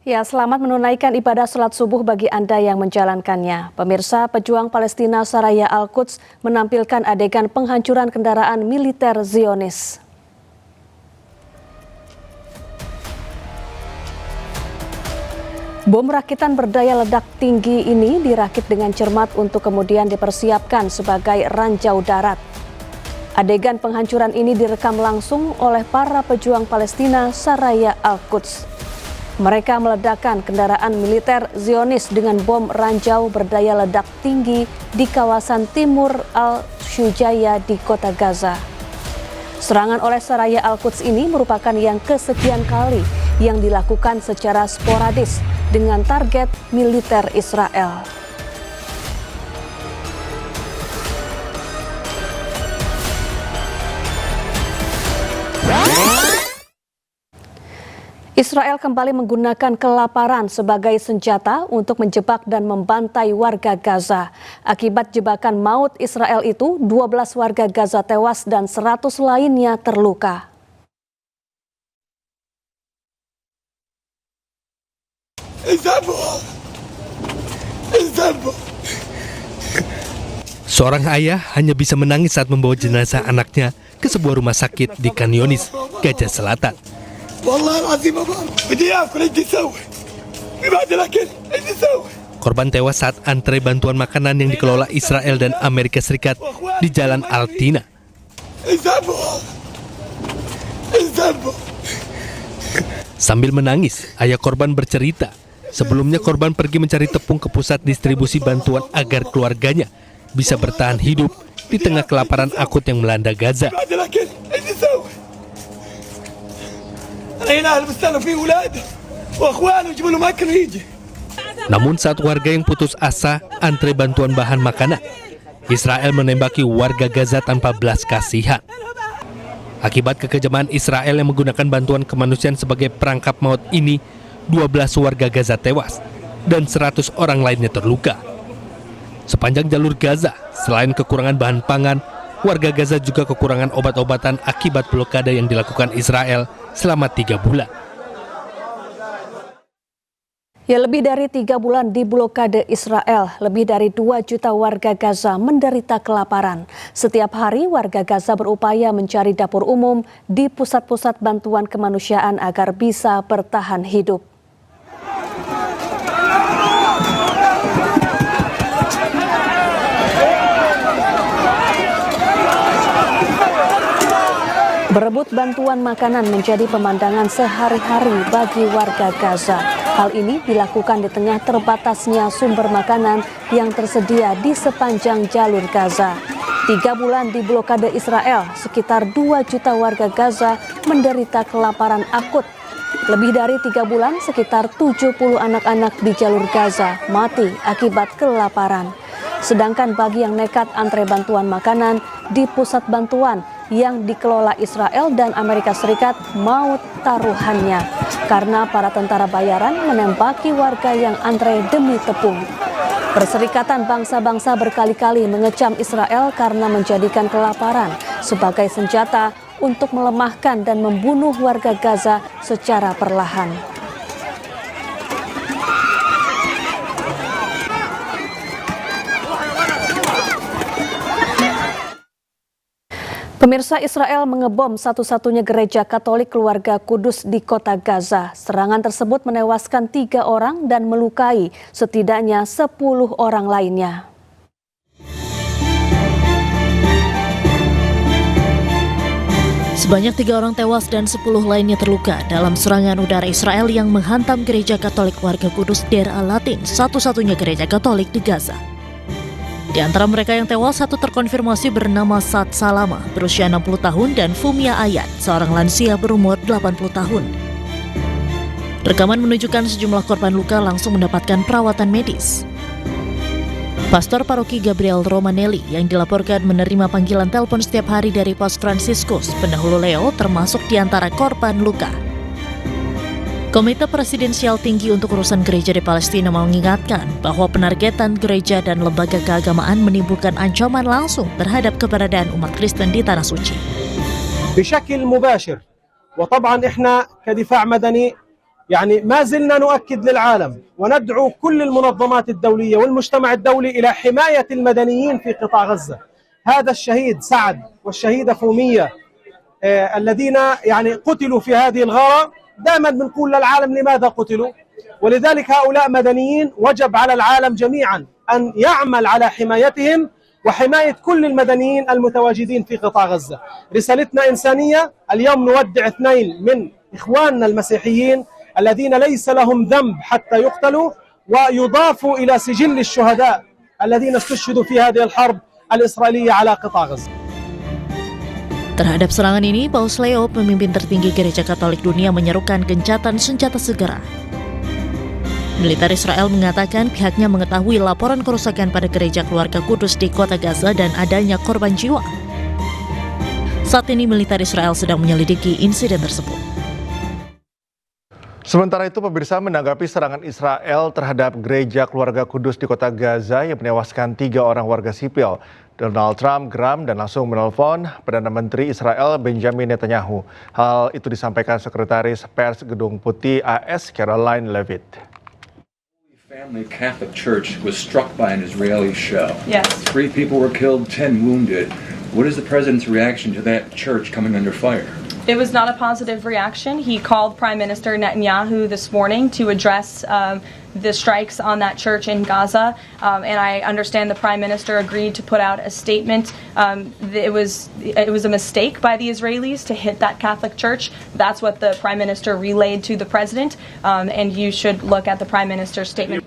Ya, selamat menunaikan ibadah sholat subuh bagi Anda yang menjalankannya. Pemirsa, pejuang Palestina Saraya Al-Quds menampilkan adegan penghancuran kendaraan militer Zionis. Bom rakitan berdaya ledak tinggi ini dirakit dengan cermat untuk kemudian dipersiapkan sebagai ranjau darat. Adegan penghancuran ini direkam langsung oleh para pejuang Palestina Saraya Al-Quds. Mereka meledakkan kendaraan militer Zionis dengan bom ranjau berdaya ledak tinggi di kawasan timur Al-Shujaya di kota Gaza. Serangan oleh Saraya Al-Quds ini merupakan yang kesekian kali yang dilakukan secara sporadis dengan target militer Israel. Israel kembali menggunakan kelaparan sebagai senjata untuk menjebak dan membantai warga Gaza. Akibat jebakan maut Israel itu, 12 warga Gaza tewas dan 100 lainnya terluka. Seorang ayah hanya bisa menangis saat membawa jenazah anaknya ke sebuah rumah sakit di Khan Younis, Gaza Selatan. Korban tewas saat antre bantuan makanan yang dikelola Israel dan Amerika Serikat di Jalan Altina. Sambil menangis, ayah korban bercerita, sebelumnya korban pergi mencari tepung ke pusat distribusi bantuan agar keluarganya bisa bertahan hidup di tengah kelaparan akut yang melanda Gaza. Namun saat warga yang putus asa antre bantuan bahan makanan, Israel menembaki warga Gaza tanpa belas kasihan. Akibat kekejaman Israel yang menggunakan bantuan kemanusiaan sebagai perangkap maut ini, 12 warga Gaza tewas dan 100 orang lainnya terluka. Sepanjang jalur Gaza, selain kekurangan bahan pangan, warga Gaza juga kekurangan obat-obatan akibat blokade yang dilakukan Israel selama 3 bulan. Ya, lebih dari 3 bulan di blokade Israel, lebih dari 2 juta warga Gaza menderita kelaparan. Setiap hari warga Gaza berupaya mencari dapur umum di pusat-pusat bantuan kemanusiaan agar bisa bertahan hidup. Berebut bantuan makanan menjadi pemandangan sehari-hari bagi warga Gaza. Hal ini dilakukan di tengah terbatasnya sumber makanan yang tersedia di sepanjang jalur Gaza. 3 bulan di blokade Israel, sekitar 2 juta warga Gaza menderita kelaparan akut. Lebih dari 3 bulan, sekitar 70 anak-anak di jalur Gaza mati akibat kelaparan. Sedangkan bagi yang nekat antre bantuan makanan di pusat bantuan yang dikelola Israel dan Amerika Serikat, maut taruhannya karena para tentara bayaran menembaki warga yang antre demi tepung. Perserikatan Bangsa-Bangsa berkali-kali mengecam Israel karena menjadikan kelaparan sebagai senjata untuk melemahkan dan membunuh warga Gaza secara perlahan. Pemirsa, Israel mengebom satu-satunya gereja Katolik keluarga Kudus di kota Gaza. Serangan tersebut menewaskan 3 orang dan melukai setidaknya 10 orang lainnya. Sebanyak 3 orang tewas dan 10 lainnya terluka dalam serangan udara Israel yang menghantam gereja Katolik keluarga Kudus Deir al-Latin, satu-satunya gereja Katolik di Gaza. Di antara mereka yang tewas, 1 terkonfirmasi bernama Sad Salama, berusia 60 tahun, dan Fumia Ayat, seorang lansia berumur 80 tahun. Rekaman menunjukkan sejumlah korban luka langsung mendapatkan perawatan medis. Pastor Paroki Gabriel Romanelli yang dilaporkan menerima panggilan telepon setiap hari dari Paus Fransiskus, pendahulu Leo, termasuk di antara korban luka. Komite Presidensial Tinggi untuk Urusan Gereja di Palestina mengingatkan bahwa penargetan gereja dan lembaga keagamaan menimbulkan ancaman langsung terhadap keberadaan umat Kristen di Tanah Suci. بشكل مباشر وطبعا احنا كدفاع مدني يعني ما زلنا نؤكد للعالم وندعو كل المنظمات الدولية والمجتمع الدولي إلى حماية المدنيين في قطاع غزة. هذا الشهيد سعد والشهيدة فومية الذين يعني قتلوا في هذه الغارة، دائما بنقول للعالم لماذا قتلوا، ولذلك هؤلاء مدنيين وجب على العالم جميعا أن يعمل على حمايتهم وحماية كل المدنيين المتواجدين في قطاع غزة. رسالتنا إنسانية. اليوم نودع 2 من إخواننا المسيحيين الذين ليس لهم ذنب حتى يقتلوا ويضافوا إلى سجل الشهداء الذين استشهدوا في هذه الحرب الإسرائيلية على قطاع غزة. Terhadap serangan ini, Paus Leo, pemimpin tertinggi Gereja Katolik Dunia, menyerukan gencatan senjata segera. Militer Israel mengatakan pihaknya mengetahui laporan kerusakan pada Gereja Keluarga Kudus di kota Gaza dan adanya korban jiwa. Saat ini militer Israel sedang menyelidiki insiden tersebut. Sementara itu, pemirsa, menanggapi serangan Israel terhadap Gereja Keluarga Kudus di kota Gaza yang menewaskan 3 orang warga sipil, Donald Trump geram dan langsung menelpon Perdana Menteri Israel Benjamin Netanyahu. Hal itu disampaikan Sekretaris Pers Gedung Putih AS Caroline Levitt. Family Catholic Church was struck by an Israeli shell. Yes. 3 people were killed, 10 wounded. What is the president's reaction to that church coming under fire? It was not a positive reaction. He called Prime Minister Netanyahu this morning to address the strikes on that church in Gaza, and I understand the Prime Minister agreed to put out a statement. It was a mistake by the Israelis to hit that Catholic church. That's what the Prime Minister relayed to the President, and you should look at the Prime Minister's statement.